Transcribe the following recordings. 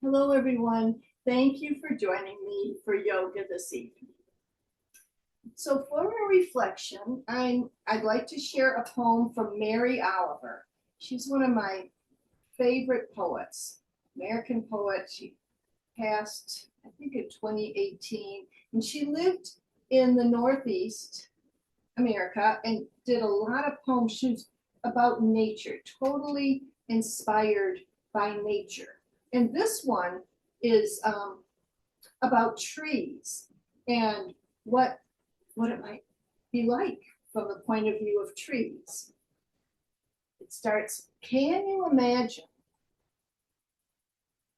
Hello, everyone. Thank you for joining me for yoga this evening. So for a reflection, I'd like to share a poem from Mary Oliver. She's one of my favorite poets, American poet. She passed, I think, in 2018, and she lived in the Northeast America and did a lot of poems. She was about nature, totally inspired by nature. And this one is about trees and what it might be like from the point of view of trees. It starts, can you imagine,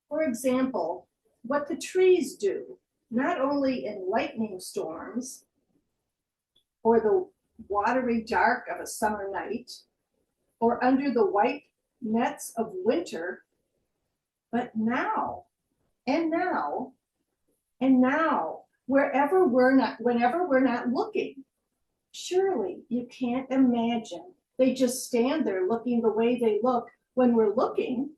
for example, what the trees do, not only in lightning storms or the watery dark of a summer night or under the white nets of winter, but now and now and now, whenever we're not looking. Surely you can't imagine they just stand there looking the way they look when we're looking.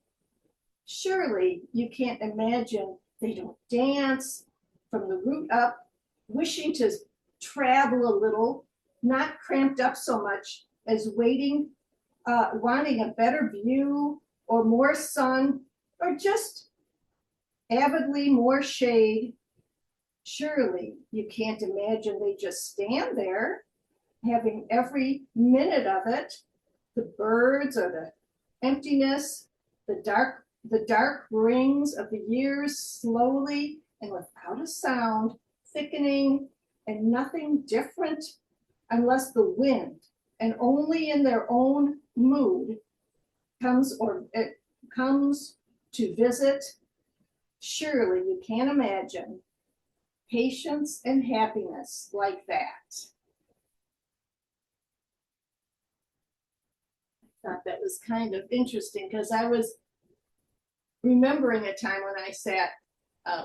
Surely you can't imagine they don't dance from the root up, wishing to travel a little, not cramped up so much as waiting, wanting a better view or more sun or just avidly more shade. Surely you can't imagine they just stand there having every minute of it, the birds or the emptiness, the dark rings of the years slowly and without a sound, thickening, and nothing different unless the wind, and only in their own mood, comes to visit. Surely you can't imagine patience and happiness like that. I thought that was kind of interesting because I was remembering a time when I sat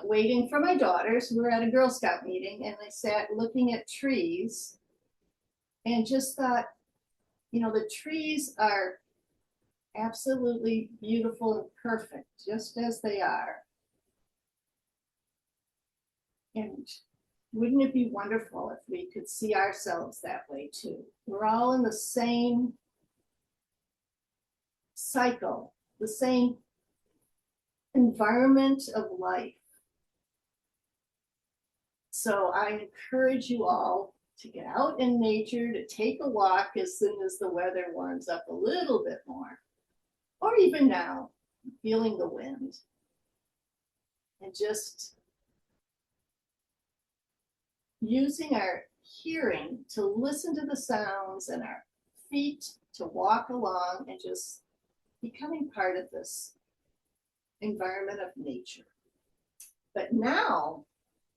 waiting for my daughters. We were at a Girl Scout meeting and I sat looking at trees and just thought, the trees are absolutely beautiful and perfect just as they are. And wouldn't it be wonderful if we could see ourselves that way too? We're all in the same cycle, the same environment of life. So I encourage you all to get out in nature, to take a walk as soon as the weather warms up a little bit more, or even now, feeling the wind, and just using our hearing to listen to the sounds and our feet to walk along and just becoming part of this environment of nature. But now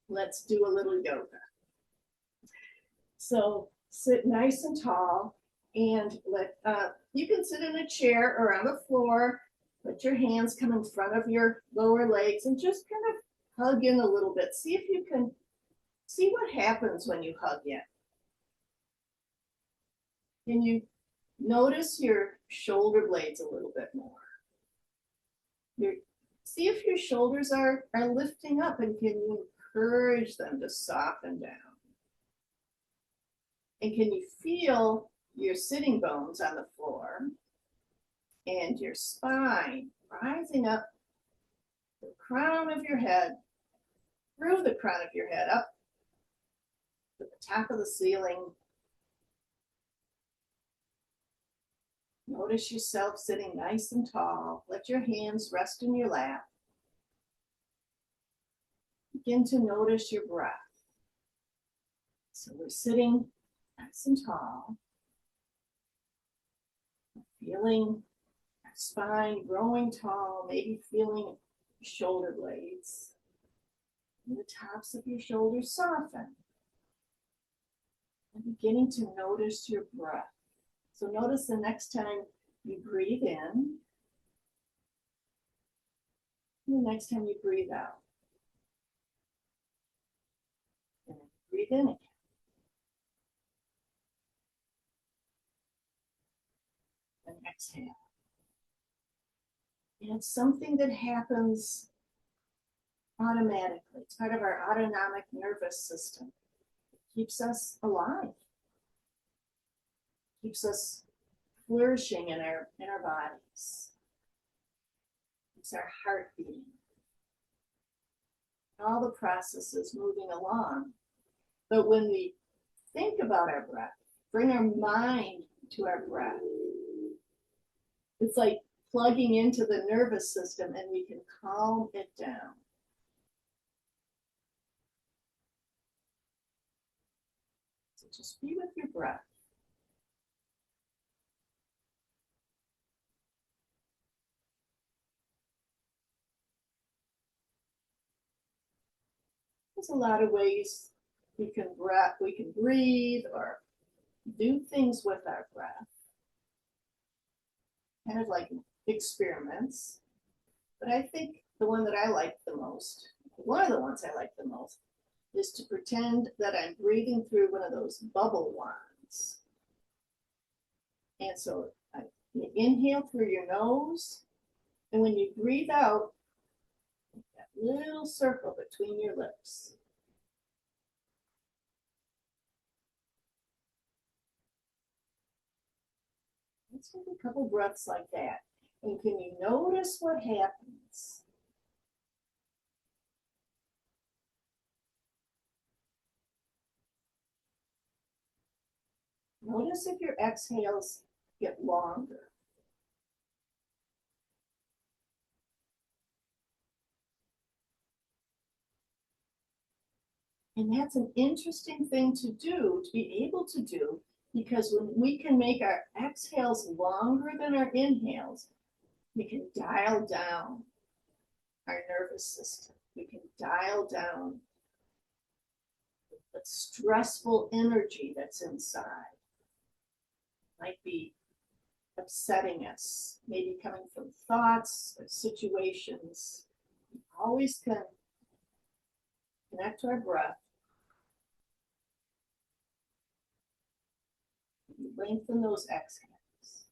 let's do a little yoga. So sit nice and tall and you can sit in a chair or on the floor. Let your hands come in front of your lower legs and just kind of hug in a little bit. See if you can see what happens when you hug in. Can you notice your shoulder blades a little bit more? See if your shoulders are lifting up, and can you encourage them to soften down? And can you feel your sitting bones on the floor and your spine rising up the crown of your head, through the crown of your head, up to the top of the ceiling. Notice yourself sitting nice and tall. Let your hands rest in your lap. Begin to notice your breath. So we're sitting nice and tall, feeling our spine growing tall, maybe feeling shoulder blades. And the tops of your shoulders soften. And beginning to notice your breath. So notice the next time you breathe in, and the next time you breathe out. And then breathe in again. And exhale. And it's something that happens automatically. It's part of our autonomic nervous system. It keeps us alive, keeps us flourishing in our bodies. Keeps our heart beating. All the processes moving along. But when we think about our breath, bring our mind to our breath, it's like plugging into the nervous system and we can calm it down. So just be with your breath. There's a lot of ways we can breathe or do things with our breath. Kind of like experiments. But I think the one that I like the most, one of the ones I like the most, is to pretend that I'm breathing through one of those bubble wands. And so you inhale through your nose, and when you breathe out, that little circle between your lips. Let's take a couple breaths like that. And can you notice what happens? Notice if your exhales get longer. And that's an interesting thing to do, to be able to do, because when we can make our exhales longer than our inhales, we can dial down our nervous system. We can dial down the stressful energy that's inside. Might be upsetting us, maybe coming from thoughts or situations. We always can connect to our breath. Lengthen those exhales.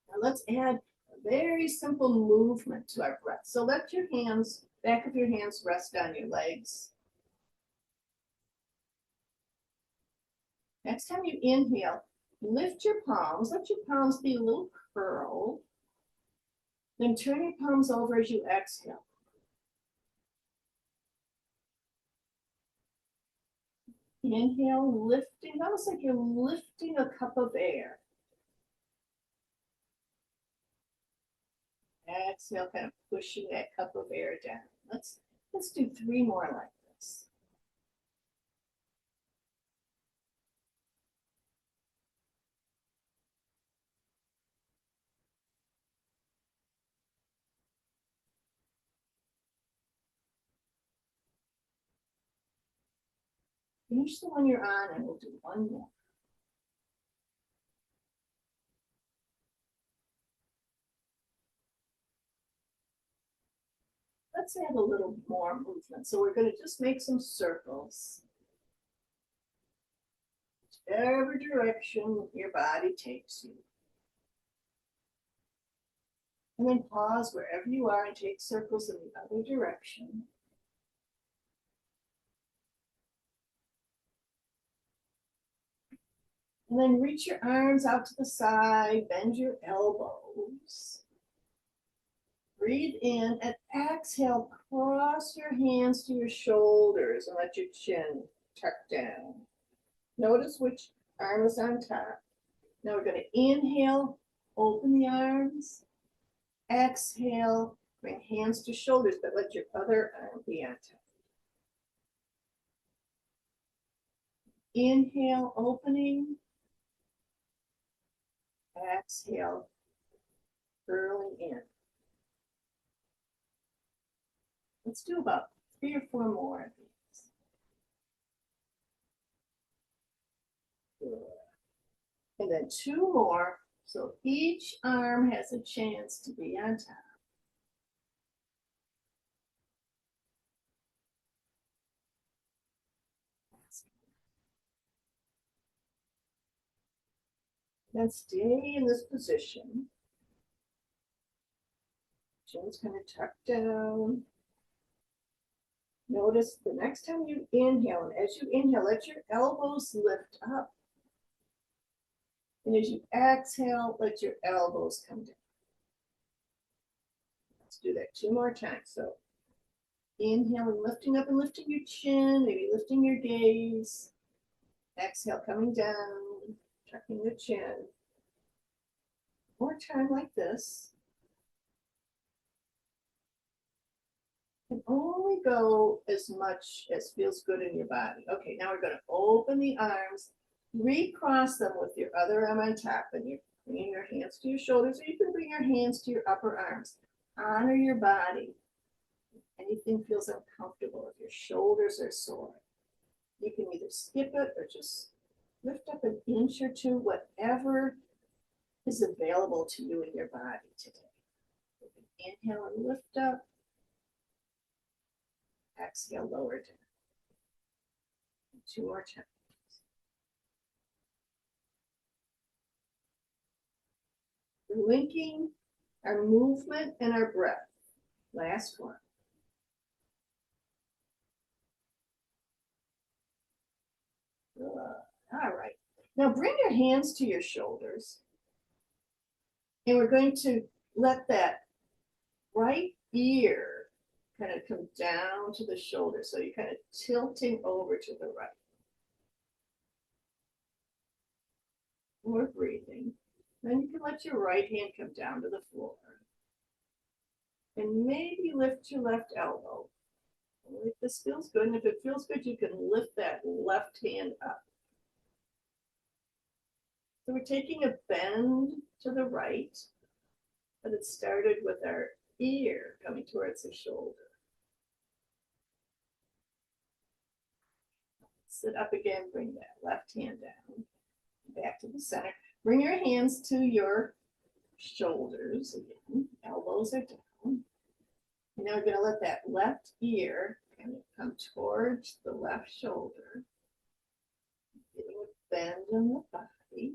Now let's add a very simple movement to our breath. So let your hands, back of your hands rest on your legs. Next time you inhale, lift your palms, let your palms be a little curled. Then turn your palms over as you exhale. Inhale, lifting, almost like you're lifting a cup of air. Exhale, kind of pushing that cup of air down. Let's do 3 more like this. Finish the one you're on and we'll do 1 more. Let's add a little more movement. So we're going to just make some circles. Whichever direction your body takes you. And then pause wherever you are and take circles in the other direction. And then reach your arms out to the side, bend your elbows. Breathe in and exhale, cross your hands to your shoulders and let your chin tuck down. Notice which arm is on top. Now we're going to inhale, open the arms. Exhale, bring hands to shoulders, but let your other arm be on top. Inhale, opening. Exhale, curling in. Let's do about 3 or 4 more of these. Good. And then 2 more, so each arm has a chance to be on top. And stay in this position. Chin's kind of tucked down. Notice the next time you inhale, and as you inhale, let your elbows lift up. And as you exhale, let your elbows come down. Let's do that 2 more times. So inhaling, lifting up and lifting your chin, maybe lifting your gaze. Exhale, coming down, tucking the chin. More time like this. And only go as much as feels good in your body. Okay, now we're going to open the arms, recross them with your other arm on top, and you're bringing your hands to your shoulders, or you can bring your hands to your upper arms. Honor your body. If anything feels uncomfortable, if your shoulders are sore, you can either skip it or just lift up an inch or two, whatever is available to you in your body today. Inhale and lift up. Exhale, lower down. 2 more times. We're linking our movement and our breath. Last one. All right. Now bring your hands to your shoulders. And we're going to let that right ear kind of come down to the shoulder. So you're kind of tilting over to the right. More breathing. Then you can let your right hand come down to the floor. And maybe lift your left elbow. If this feels good, and if it feels good, you can lift that left hand up. So we're taking a bend to the right, but it started with our ear coming towards the shoulder. Sit up again, bring that left hand down, back to the center. Bring your hands to your shoulders again, elbows are down. And now we're going to let that left ear kind of come towards the left shoulder. Getting a bend in the body.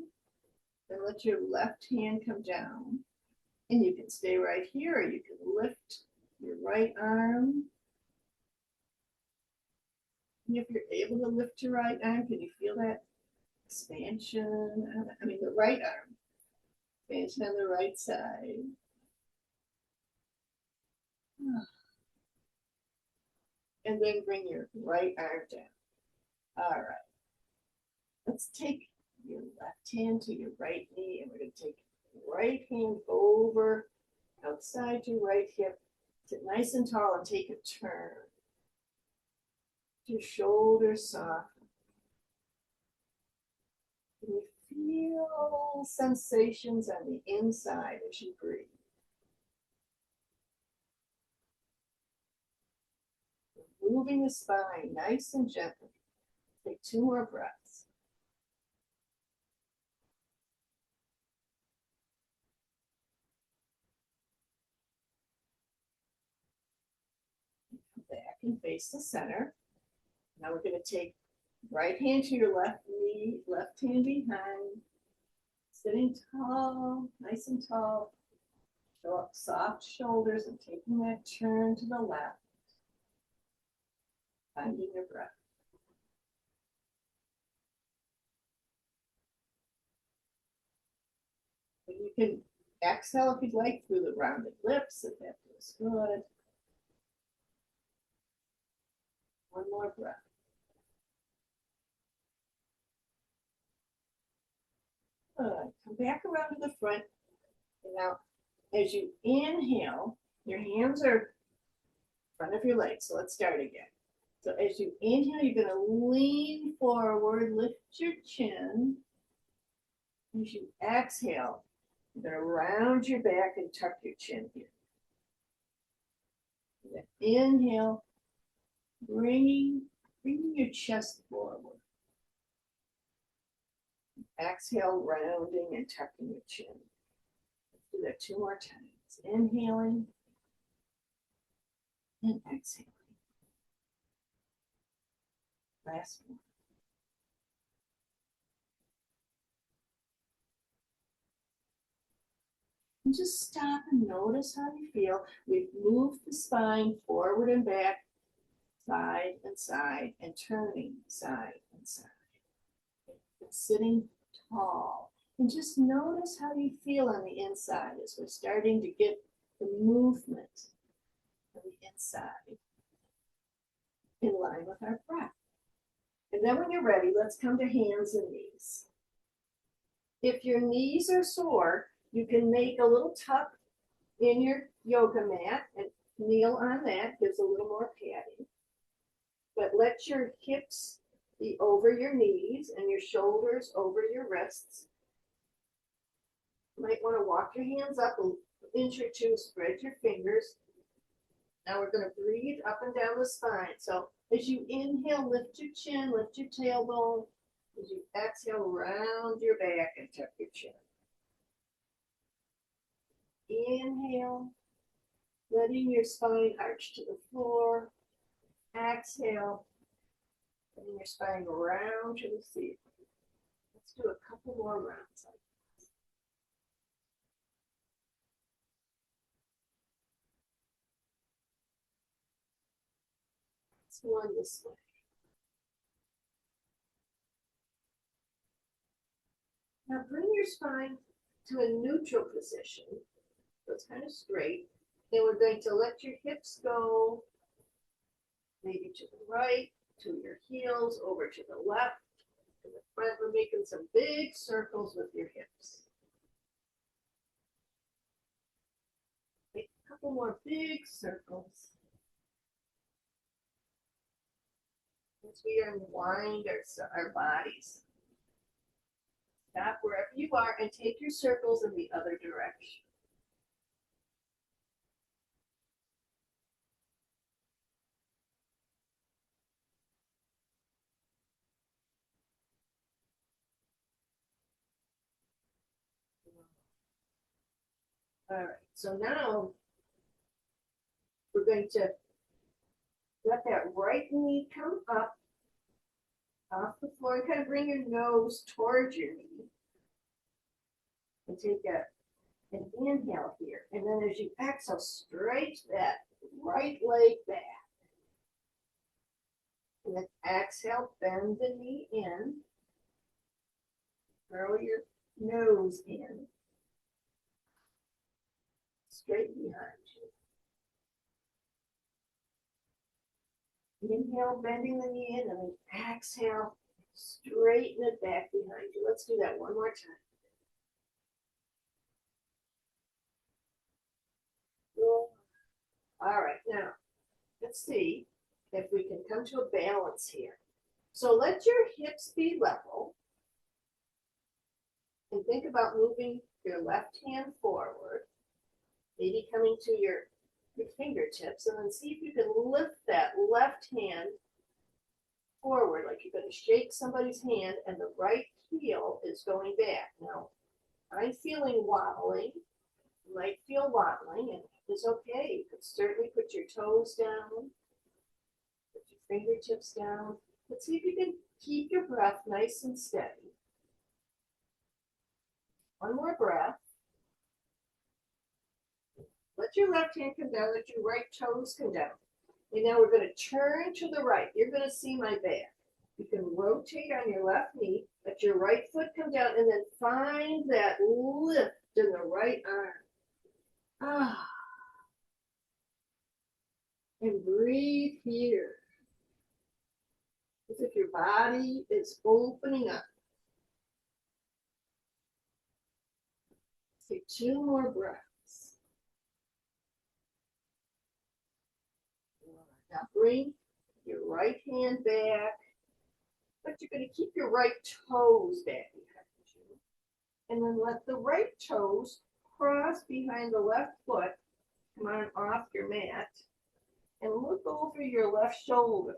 Then let your left hand come down. And you can stay right here, or you can lift your right arm. And if you're able to lift your right arm, can you feel that expansion? I mean, the right arm. Expansion on the right side. And then bring your right arm down. All right. Let's take your left hand to your right knee, and we're going to take your right hand over outside your right hip. Sit nice and tall and take a turn. Your shoulders soft. Can you feel sensations on the inside as you breathe? Moving the spine nice and gently. Take 2 more breaths. Come back and face the center. Now we're going to take right hand to your left knee, left hand behind. Sitting tall, nice and tall. Show up soft shoulders and taking that turn to the left. Finding your breath. And you can exhale if you'd like through the rounded lips, if that feels good. One more breath. Good. Come back around to the front. And now, as you inhale, your hands are in front of your legs. So let's start again. So as you inhale, you're going to lean forward, lift your chin. As you exhale, you're going to round your back and tuck your chin here. And then inhale, bringing your chest forward. Exhale, rounding and tucking your chin. Let's do that 2 more times. Inhaling and exhaling. Last one. And just stop and notice how you feel. We've moved the spine forward and back, side, and turning side and side. It's sitting tall. And just notice how you feel on the inside as we're starting to get the movement of the inside in line with our breath. And then when you're ready, let's come to hands and knees. If your knees are sore, you can make a little tuck in your yoga mat and kneel on that, gives a little more padding. But let your hips be over your knees and your shoulders over your wrists. You might want to walk your hands up an inch or two, spread your fingers. Now we're going to breathe up and down the spine. So as you inhale, lift your chin, lift your tailbone. As you exhale, round your back and tuck your chin. Inhale, letting your spine arch to the floor. Exhale, letting your spine round to the ceiling. Let's do a couple more rounds like this. Let's go on this way. Now bring your spine to a neutral position. So it's kind of straight. Then we're going to let your hips go, maybe to the right, to your heels, over to the left. To the front, we're making some big circles with your hips. Make a couple more big circles. As we unwind our bodies. Stop wherever you are and take your circles in the other direction. All right, so now we're going to let that right knee come up off the floor and kind of bring your nose towards your knee. And take an inhale here. And then as you exhale, stretch that right leg back. And then exhale, bend the knee in. Curl your nose in. Straight behind you. Inhale, bending the knee in, and then exhale, straighten it back behind you. Let's do that one more time. All right, now let's see if we can come to a balance here. So let your hips be level and think about moving your left hand forward, maybe coming to your fingertips, and then see if you can lift that left hand forward, like you're going to shake somebody's hand and the right heel is going back. Now, I'm feeling wobbling. You might feel wobbling, and it's okay. You could certainly put your toes down, put your fingertips down. Let's see if you can keep your breath nice and steady. One more breath. Let your left hand come down, let your right toes come down. And now we're going to turn to the right. You're going to see my back. You can rotate on your left knee, let your right foot come down, and then find that lift in the right arm. Ah. And breathe here. As if your body is opening up. Take 2 more breaths. Now bring your right hand back, but you're going to keep your right toes back behind you. And then let the right toes cross behind the left foot, come on off your mat, and look over your left shoulder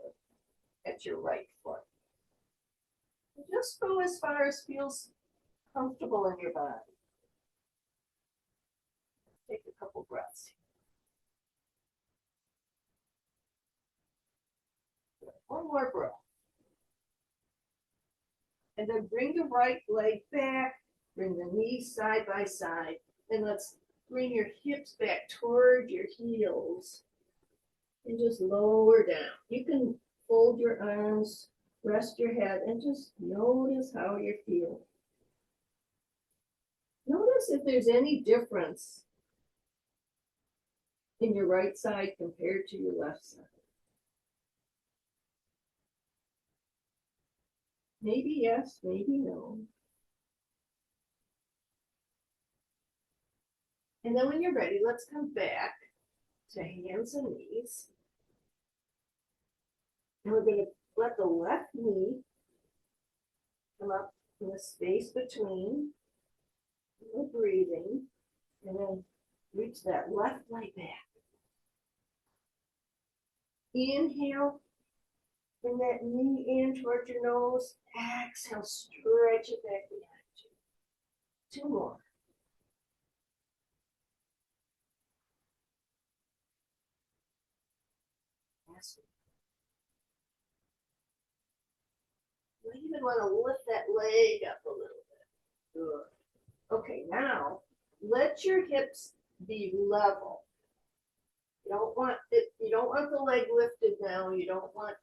at your right foot. And just go as far as feels comfortable in your body. Take a couple breaths. One more breath. And then bring the right leg back, bring the knees side by side, and let's bring your hips back toward your heels and just lower down. You can fold your arms, rest your head, and just notice how you're feeling. Notice if there's any difference in your right side compared to your left side. Maybe yes, maybe no. And then when you're ready, let's come back to hands and knees. And we're going to let the left knee come up in the space between. We're breathing. And then reach that left leg back. Inhale. Bring that knee in towards your nose. Exhale, stretch it back behind you. 2 more. Yes. You even want to lift that leg up a little bit. Good. Okay, now let your hips be level. You don't want it, you don't want the leg lifted now. You don't want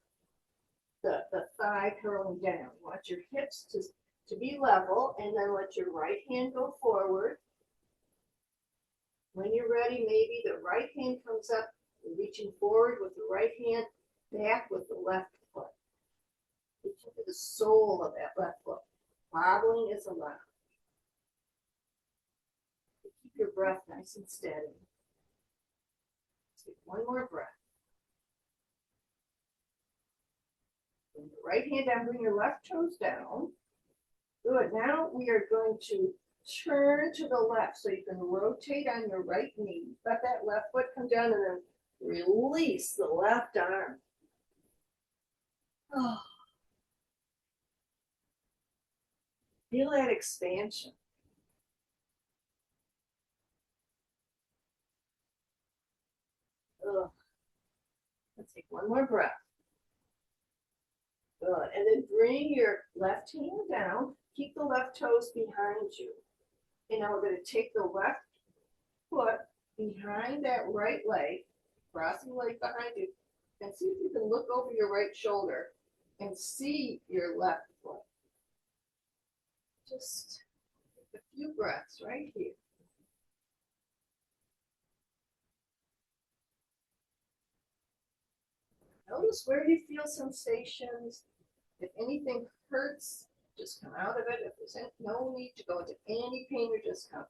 the thigh curling down. You want your hips to be level, and then let your right hand go forward. When you're ready, maybe the right hand comes up, reaching forward with the right hand, back with the left foot. Reach into the sole of that left foot. Wobbling is allowed. Keep your breath nice and steady. Take 1 more breath. Bring your right hand down, bring your left toes down. Good. Now we are going to turn to the left so you can rotate on your right knee. Let that left foot come down and then release the left arm. Oh. Feel that expansion. Ugh. Let's take 1 more breath. Good. And then bring your left hand down. Keep the left toes behind you. And now we're going to take the left foot behind that right leg, crossing the leg behind you, and see if you can look over your right shoulder and see your left foot. Just take a few breaths right here. Notice where you feel sensations. If anything hurts, just come out of it. If there's no need to go into any pain or discomfort.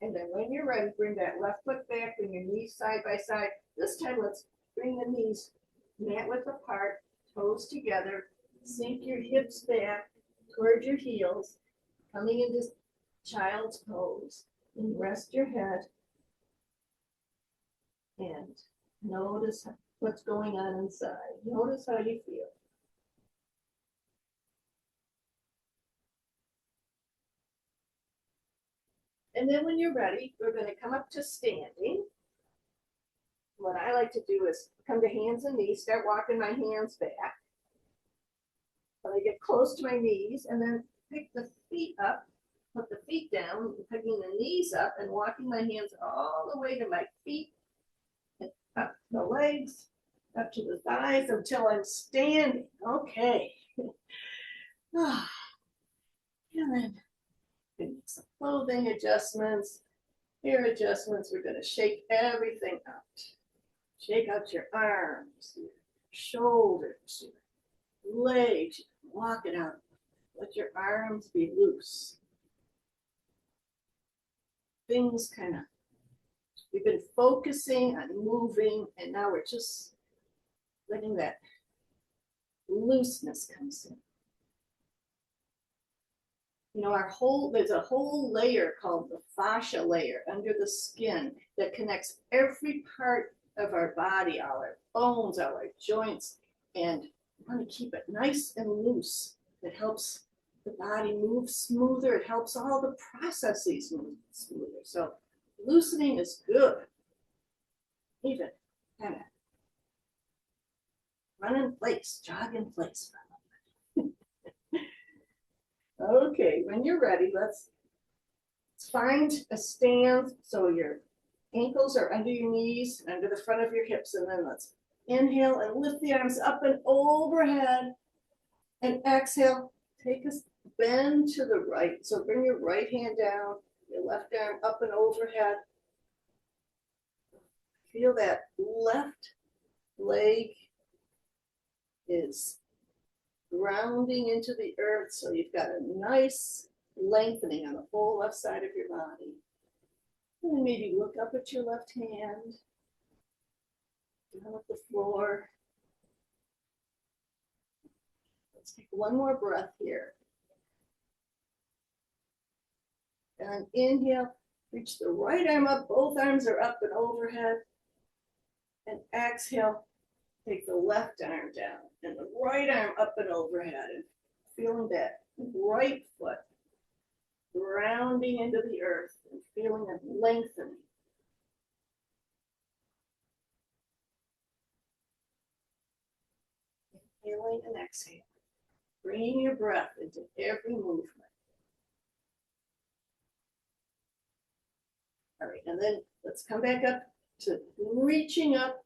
And then when you're ready, bring that left foot back, bring your knees side by side. This time, let's bring the knees mat width apart, toes together. Sink your hips back toward your heels, coming into child's pose. And rest your head. And notice what's going on inside. Notice how you feel. And then when you're ready, we're going to come up to standing. What I like to do is come to hands and knees, start walking my hands back. When I get close to my knees, and then pick the feet up, put the feet down, picking the knees up, and walking my hands all the way to my feet, and up the legs, up to the thighs until I'm standing. Okay. And then make some clothing adjustments, hair adjustments. We're going to shake everything out. Shake out your arms, your shoulders, your legs. Walk it out. Let your arms be loose. Things kind of, we've been focusing on moving, and now we're just letting that looseness come in. You know, there's a whole layer called the fascia layer under the skin that connects every part of our body, all our bones, all our joints, and we want to keep it nice and loose. It helps the body move smoother. It helps all the processes move smoother. So loosening is good. Even kind of run in place, jog in place for a moment. Okay, when you're ready, let's Find a stand so your ankles are under your knees, under the front of your hips, and then let's inhale and lift the arms up and overhead, and exhale, take a bend to the right. So bring your right hand down, your left arm up and overhead. Feel that left leg is grounding into the earth, so you've got a nice lengthening on the whole left side of your body. And maybe look up at your left hand, down at the floor. Let's take one more breath here. And inhale, reach the right arm up, both arms are up and overhead. And exhale, take the left arm down and the right arm up and overhead, and feeling that right foot grounding into the earth and feeling it lengthening. Inhaling and exhaling, bringing your breath into every movement. All right, and then let's come back up to reaching up.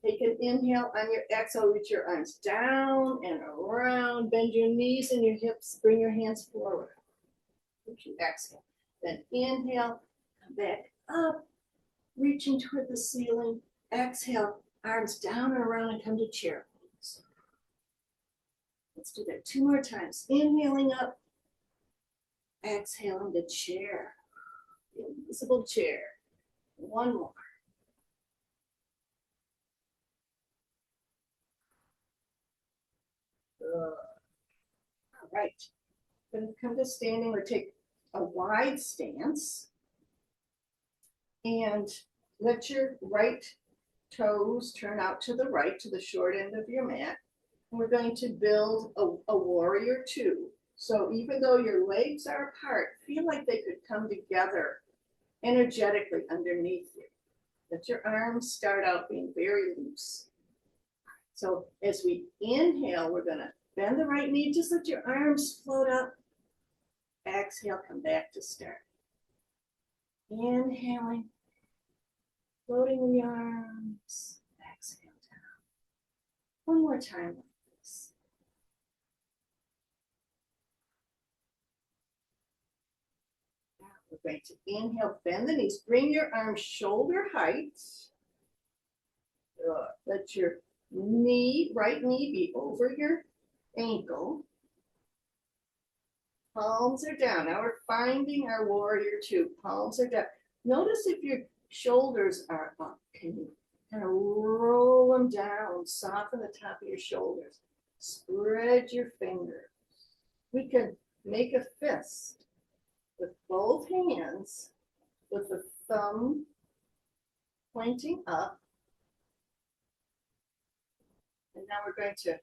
Take an inhale. On your exhale, reach your arms down and around. Bend your knees and your hips. Bring your hands forward. Exhale. Then inhale, come back up, reaching toward the ceiling. Exhale, arms down and around and come to chair pose. Let's do that 2 more times. Inhaling up, exhaling to chair. Invisible chair. 1 more. All right. Then come to standing or take a wide stance. And let your right toes turn out to the right, to the short end of your mat. And we're going to build a warrior 2. So even though your legs are apart, feel like they could come together energetically underneath you. Let your arms start out being very loose. So as we inhale, we're going to bend the right knee, just let your arms float up. Exhale, come back to start. Inhaling, floating the arms. Exhale down. 1 more time like this. Now we're going to inhale, bend the knees, bring your arms shoulder height. Let your right knee be over your ankle. Palms are down. Now we're finding our warrior 2. Palms are down. Notice if your shoulders are up. Can you kind of roll them down, soften the top of your shoulders. Spread your fingers. We can make a fist with both hands, with the thumb pointing up. And now we're going to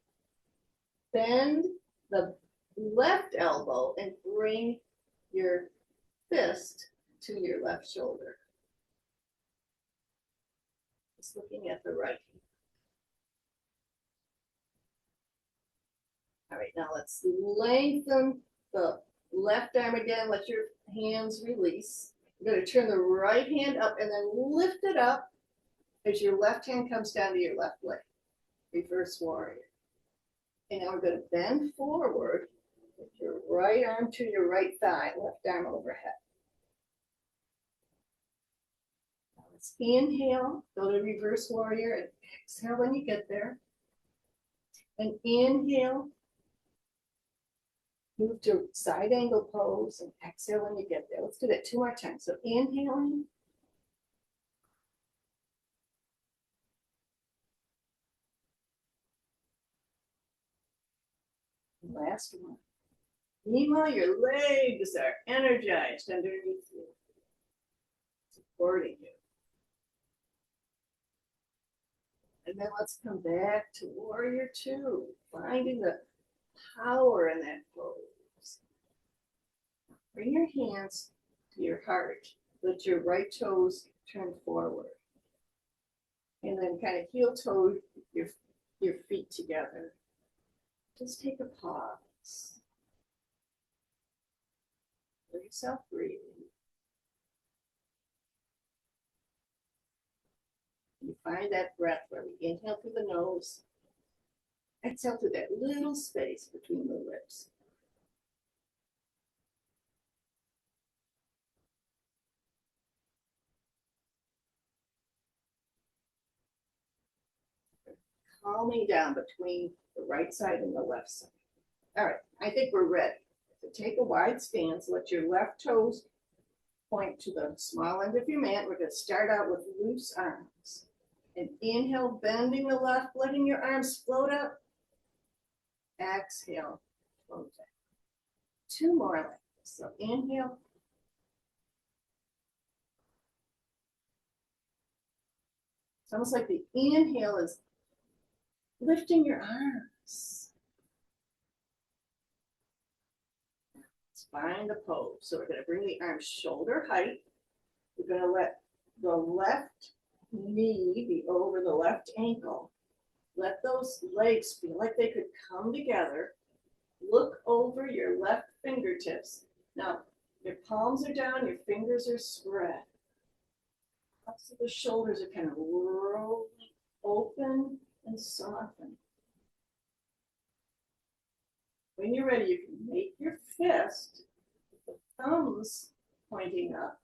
bend the left elbow and bring your fist to your left shoulder. Just looking at the right. All right, now let's lengthen the left arm again. Let your hands release. You're going to turn the right hand up and then lift it up as your left hand comes down to your left leg. Reverse warrior. And now we're going to bend forward with your right arm to your right thigh, left arm overhead. Now let's inhale, go to reverse warrior, and exhale when you get there. And inhale, move to side angle pose, and exhale when you get there. Let's do that 2 more times. So inhaling. Last one. Meanwhile, your legs are energized underneath you, supporting you. And then let's come back to warrior 2, finding the power in that pose. Bring your hands to your heart. Let your right toes turn forward. And then kind of heel toe your feet together. Just take a pause. Let yourself breathe. find that breath where we inhale through the nose, exhale through that little space between the lips. Calming down between the right side and the left side. All right, I think we're ready. So take a wide stance, let your left toes point to the small end of your mat. We're going to start out with loose arms. And inhale, bending the left, letting your arms float up. Exhale, float down. Two more like this. So inhale. It's almost like the inhale is lifting your arms. Let's find the pose. So we're going to bring the arms shoulder height. We're going to let the left knee be over the left ankle. Let those legs feel like they could come together. Look over your left fingertips. Now, your palms are down, your fingers are spread. So the shoulders are kind of rolling open and soften. When you're ready, you can make your fist, the thumbs pointing up,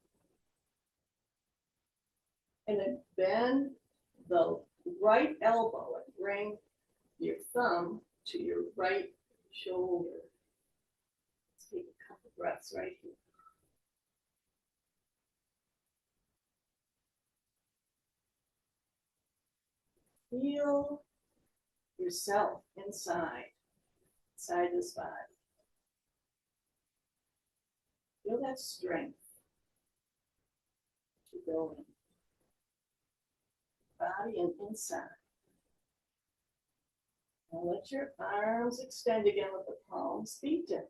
and then bend the right elbow and bring your thumb to your right shoulder. Let's take a couple breaths right here. Feel yourself inside this body. Feel that strength to go in. Body and inside. Now let your arms extend again with the palms feet down.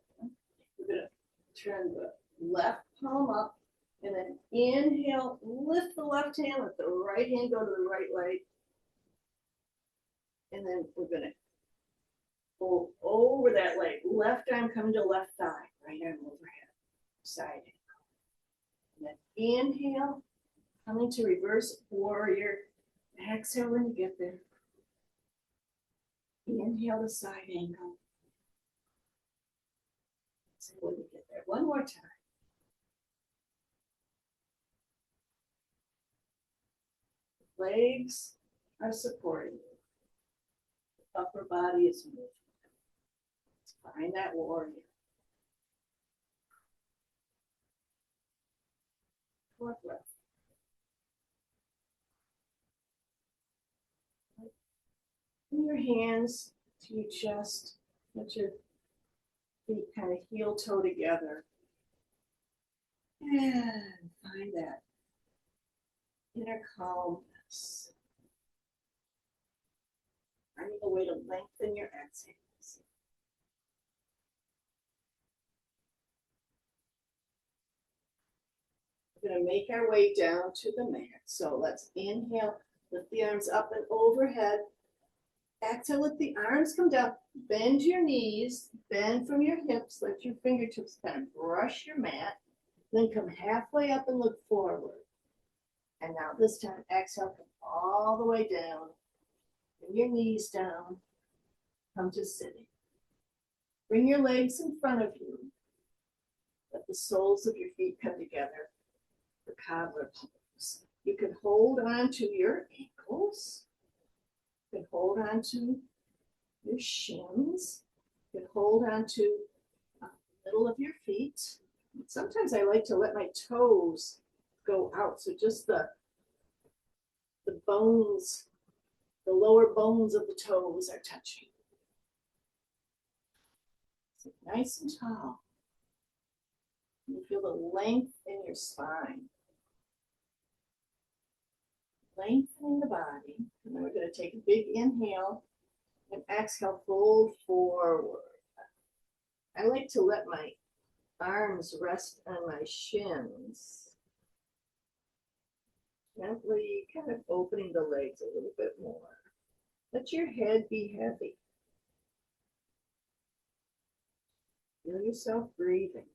We're going to turn the left palm up and then inhale, lift the left hand, let the right hand go to the right leg. And then we're going to pull over that leg. Left arm coming to left thigh, right arm overhead, side ankle. And then inhale, coming to reverse warrior. Exhale when you get there. Inhale the side ankle. Exhale when you get there. One more time. Legs are supporting you. The upper body is moving. Let's find that warrior. More breath. Bring your hands to your chest. Let your feet kind of heel toe together. And find that inner calmness. Finding a way to lengthen your exhales. We're going to make our way down to the mat. So let's inhale, lift the arms up and overhead. Exhale, let the arms come down. Bend your knees, bend from your hips. Let your fingertips kind of brush your mat. Then come halfway up and look forward. And now this time, exhale, come all the way down. Bring your knees down. Come to sitting. Bring your legs in front of you. Let the soles of your feet come together for cobbler pose. You can hold on to your ankles. You can hold on to your shins. You can hold on to the middle of your feet. Sometimes I like to let my toes go out. So just the bones, the lower bones of the toes are touching. So nice and tall. You feel the length in your spine. Lengthening the body. And then we're going to take a big inhale and exhale, fold forward. I like to let my arms rest on my shins. Gently kind of opening the legs a little bit more. Let your head be heavy. Feel yourself breathing,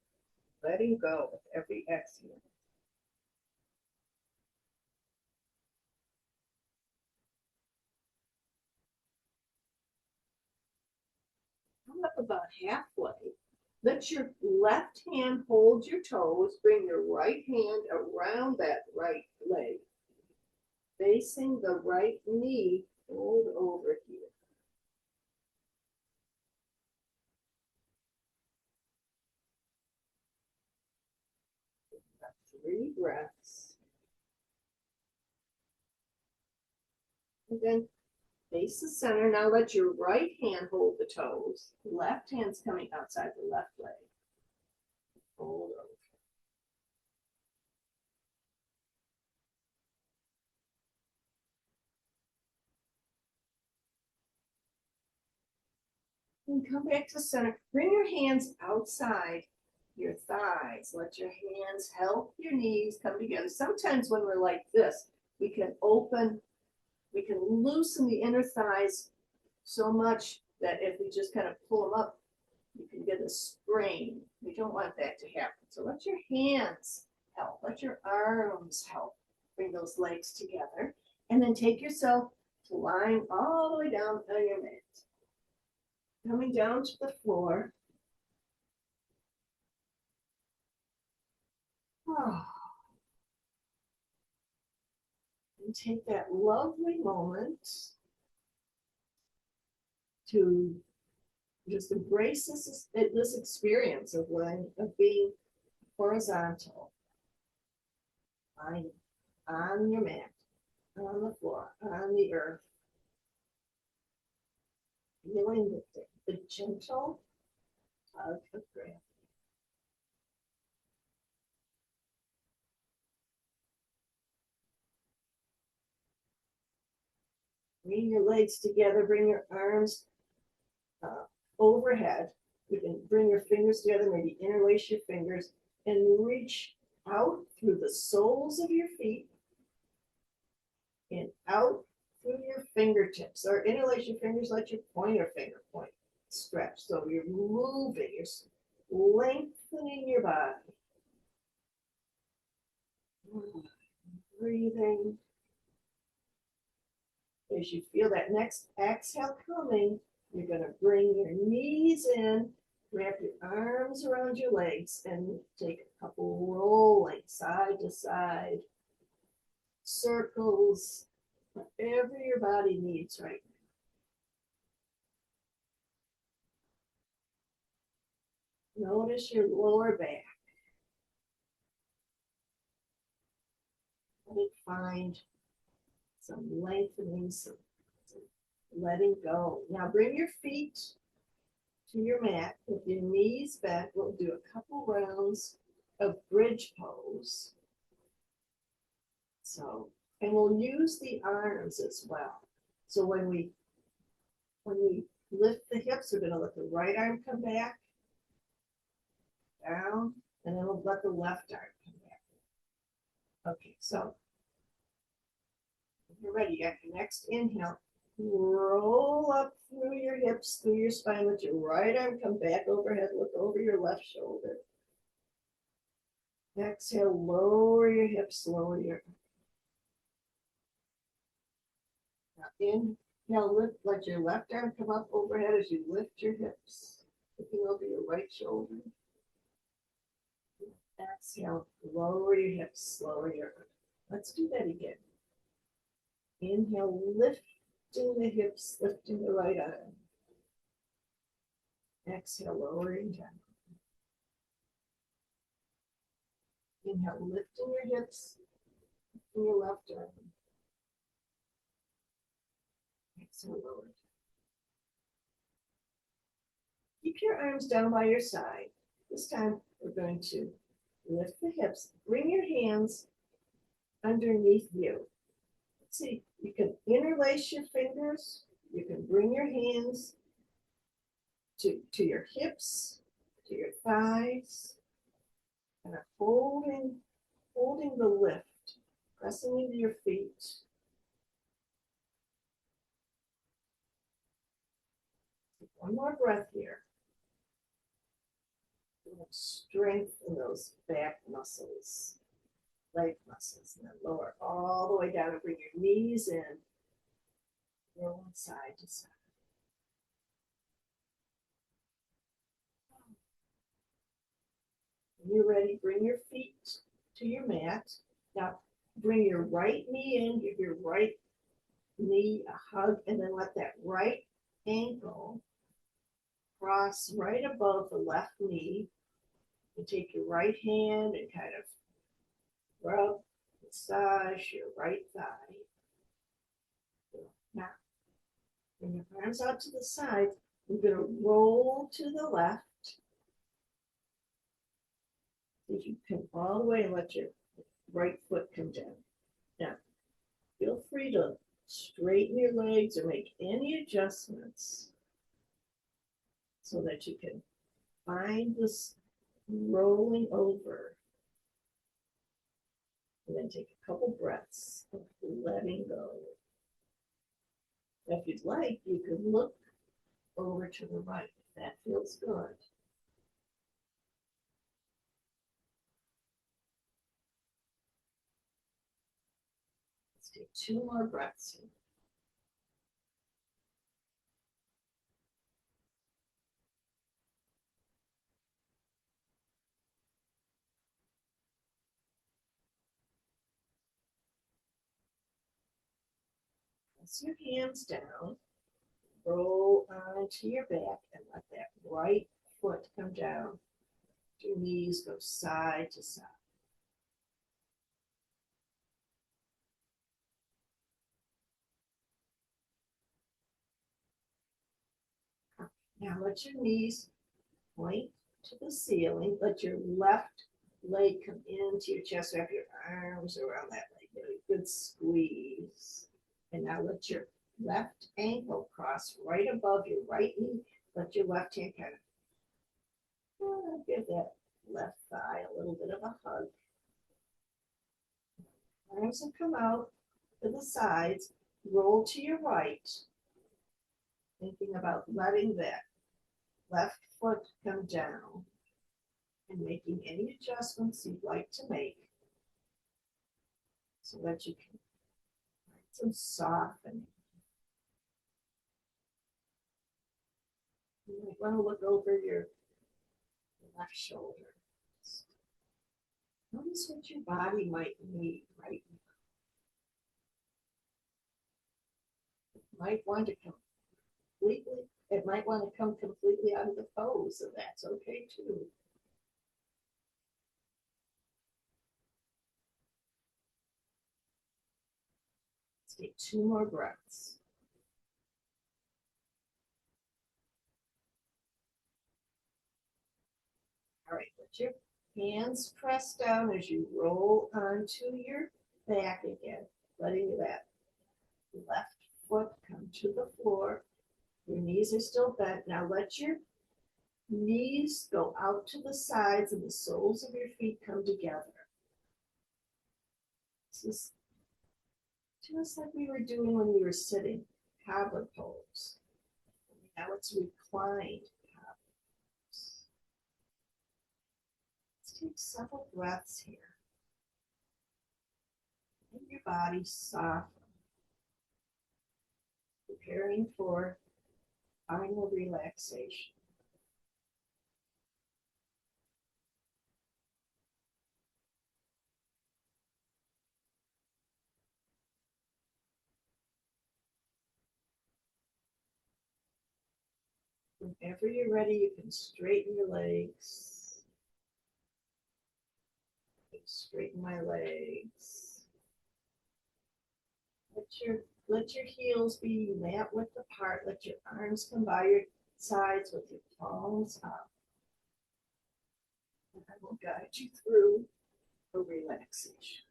letting go with every exhale. up about halfway. Let your left hand hold your toes. Bring your right hand around that right leg. Facing the right knee, fold over here. 3 breaths. And then face the center. Now let your right hand hold the toes. Left hand's coming outside the left leg. Fold over. And come back to center. Bring your hands outside your thighs. Let your hands help your knees come together. Sometimes when we're like this, we can loosen the inner thighs so much that if we just kind of pull them up, you can get a sprain. We don't want that to happen. So let your hands help. Let your arms help bring those legs together. And then take yourself to lying all the way down on your mat. Coming down to the floor. Oh. And take that lovely moment to just embrace this experience of being horizontal, lying on your mat, on the floor, on the earth, feeling the gentle tug of gravity. Bring your legs together, bring your arms overhead. You can bring your fingers together, maybe interlace your fingers, and reach out through the soles of your feet and out through your fingertips. Or interlace your fingers, let your pointer finger point. Stretch. So you're moving, you're lengthening your body. Breathing. As you feel that next exhale coming, you're going to bring your knees in, wrap your arms around your legs, and take a couple rolling side to side circles, whatever your body needs right now. Notice your lower back. Let it find some lengthening, some letting go. Now bring your feet to your mat with your knees back. We'll do a couple rounds of bridge pose. So, and we'll use the arms as well. So when we lift the hips, we're going to let the right arm come back, down, and then we'll let the left arm come back. Okay, so if you're ready, you got your next inhale. Roll up through your hips, through your spine. Let your right arm come back overhead. Look over your left shoulder. Exhale, lower your hips, lower your. Now inhale, lift, let your left arm come up overhead as you lift your hips, looking over your right shoulder. Exhale, lower your hips, lower your arm. Let's do that again. Inhale, lifting the hips, lifting the right arm. Exhale, lowering down. Inhale, lifting your hips, lifting your left arm. Exhale, lower. Keep your arms down by your side. This time, we're going to lift the hips. Bring your hands underneath you. Let's see, you can interlace your fingers. You can bring your hands to your hips, to your thighs, and holding the lift, pressing into your feet. Take one more breath here. Strengthen those back muscles, leg muscles, and then lower all the way down and bring your knees in. Roll side to side. When you're ready, bring your feet to your mat. Now, bring your right knee in, give your right knee a hug, and then let that right ankle cross right above the left knee. And take your right hand and kind of rub, massage your right thigh. Now, bring your arms out to the side. You're going to roll to the left. If you come all the way and let your right foot come down. Now, feel free to straighten your legs or make any adjustments so that you can find this rolling over. And then take a couple breaths of letting go. If you'd like, you can look over to the right if that feels good. Let's take 2 more breaths here. Press your hands down, roll onto your back, and let that right foot come down. Your knees go side to side. Now let your knees point to the ceiling. Let your left leg come into your chest. Wrap your arms around that leg. Really good squeeze. And now let your left ankle cross right above your right knee. Let your left hand kind of give that left thigh a little bit of a hug. Arms will come out to the sides. Roll to your right. Thinking about letting that left foot come down and making any adjustments you'd like to make so that you can find some softening. You might want to look over your left shoulder. Notice what your body might need right now. It might want to come completely out of the pose, so that's okay too. Let's take 2 more breaths. All right, let your hands press down as you roll onto your back again, letting that left foot come to the floor. Your knees are still bent. Now let your knees go out to the sides and the soles of your feet come together. This is just like we were doing when we were sitting, cobbler pose. Now it's reclined cobbler pose. Let's take several breaths here. Let your body soften, preparing for final relaxation. Whenever you're ready, you can straighten your legs. Straighten my legs. Let your heels be mat width apart. Let your arms come by your sides with your palms up. And I will guide you through a relaxation.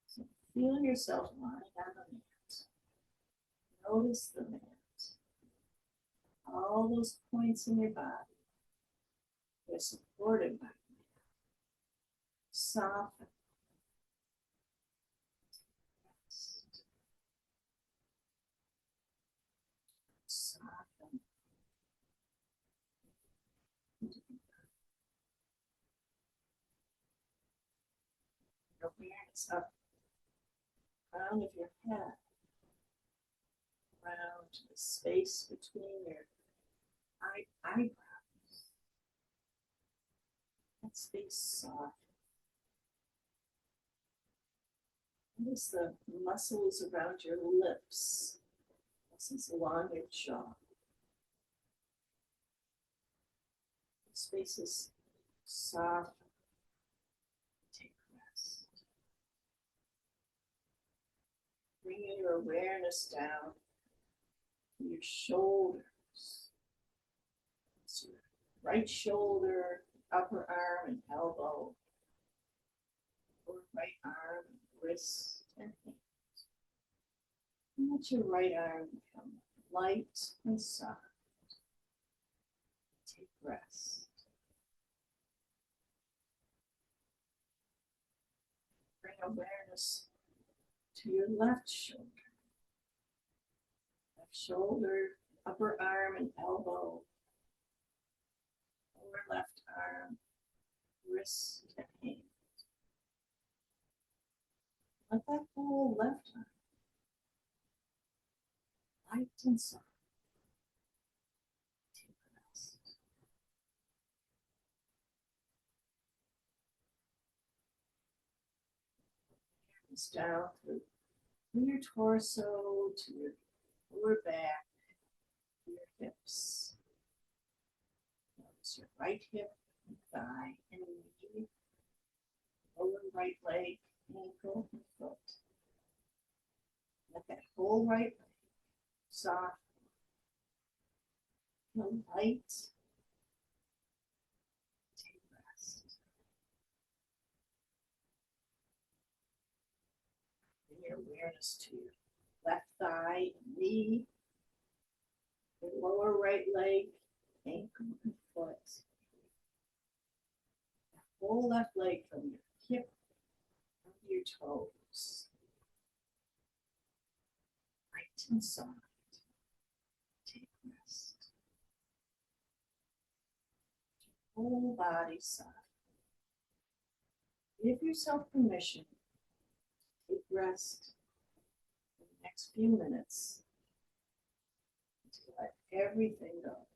So feel yourself lying on the mat. Notice the mat. All those points in your body. They're supported by the mat. Soften. Soften. Awareness up crown of your head, around the space between your Space soft. Notice the muscles around your lips, muscles along your jaw. Space is soft. Take rest. Bringing your awareness down to your shoulders. So right shoulder, upper arm, and elbow. Or right arm, wrist, and hand. And let your right arm become light and soft. Take rest. Bring awareness to your left shoulder. Left shoulder, upper arm, and elbow. Lower left arm, wrist, and hand. Let that whole left arm light and soft. Take rest. Hands down through your torso to your lower back, to your hips. Notice your right hip, thigh, and knee. Lower right leg, ankle, and foot. Let that whole right leg soft, and light. Take rest. Bring your awareness to your left thigh and knee, your lower right leg, ankle, and foot. That whole left leg from your hip down to your toes. Light and soft. Take rest. Whole body soft. Give yourself permission to take rest for the next few minutes to let everything go.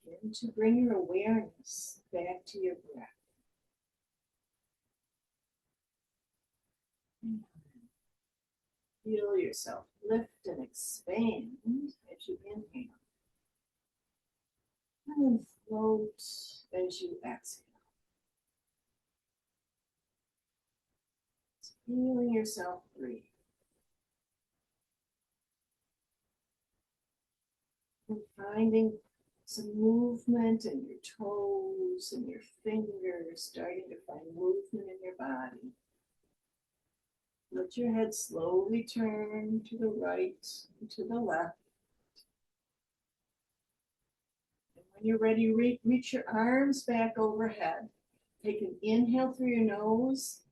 Begin to bring your awareness back to your breath. Feel yourself lift and expand as you inhale. And then float as you exhale. Feeling yourself breathe. And finding some movement in your toes and your fingers, starting to find movement in your body. Let your head slowly turn to the right and to the left. And when you're ready, reach your arms back overhead. Take an inhale through your nose,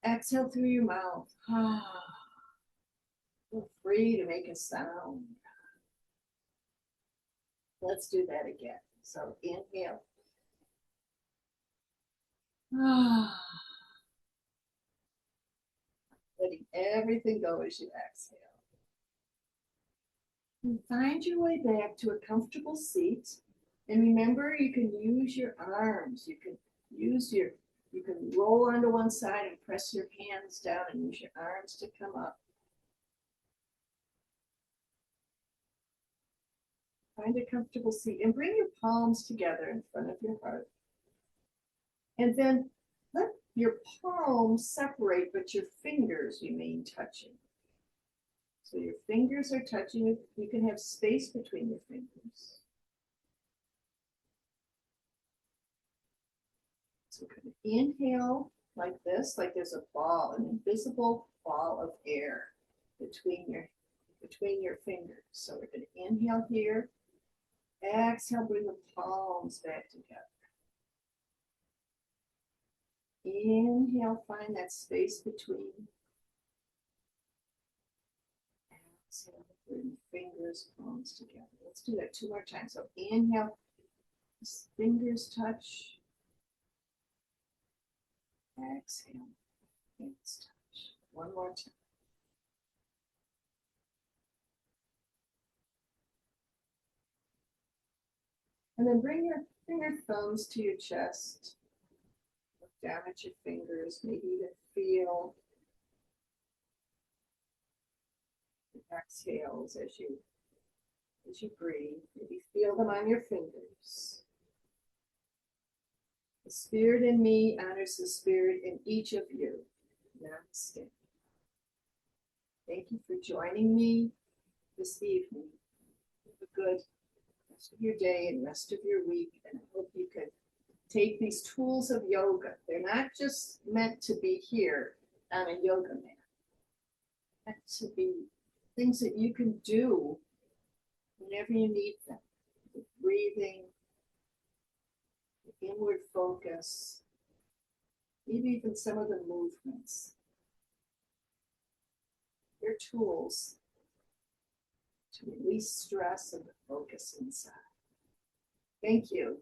exhale through your mouth. Feel free to make a sound. Let's do that again. So inhale. Letting everything go as you exhale. And find your way back to a comfortable seat. And remember, you can use your arms. You can roll onto one side and press your hands down and use your arms to come up. Find a comfortable seat and bring your palms together in front of your heart. And then let your palms separate, but your fingers remain touching. So your fingers are touching. You can have space between your fingers. So kind of inhale like this, like there's a ball, an invisible ball of air between your fingers. So we're going to inhale here. Exhale, bring the palms back together. Inhale, find that space between. Exhale, bring fingers, palms together. Let's do that 2 more times. So inhale, fingers touch. Exhale, hands touch. 1 more time. And then bring your thumbs to your chest. Look down at your fingers, maybe even feel the exhales as you breathe. Maybe feel them on your fingers. The spirit in me honors the spirit in each of you. Namaste. Thank you for joining me this evening. Have a good rest of your day and rest of your week, and I hope you can take these tools of yoga. They're not just meant to be here on a yoga mat. They're meant to be things that you can do whenever you need them. The breathing, the inward focus, maybe even some of the movements. They're tools to release stress and to focus inside. Thank you.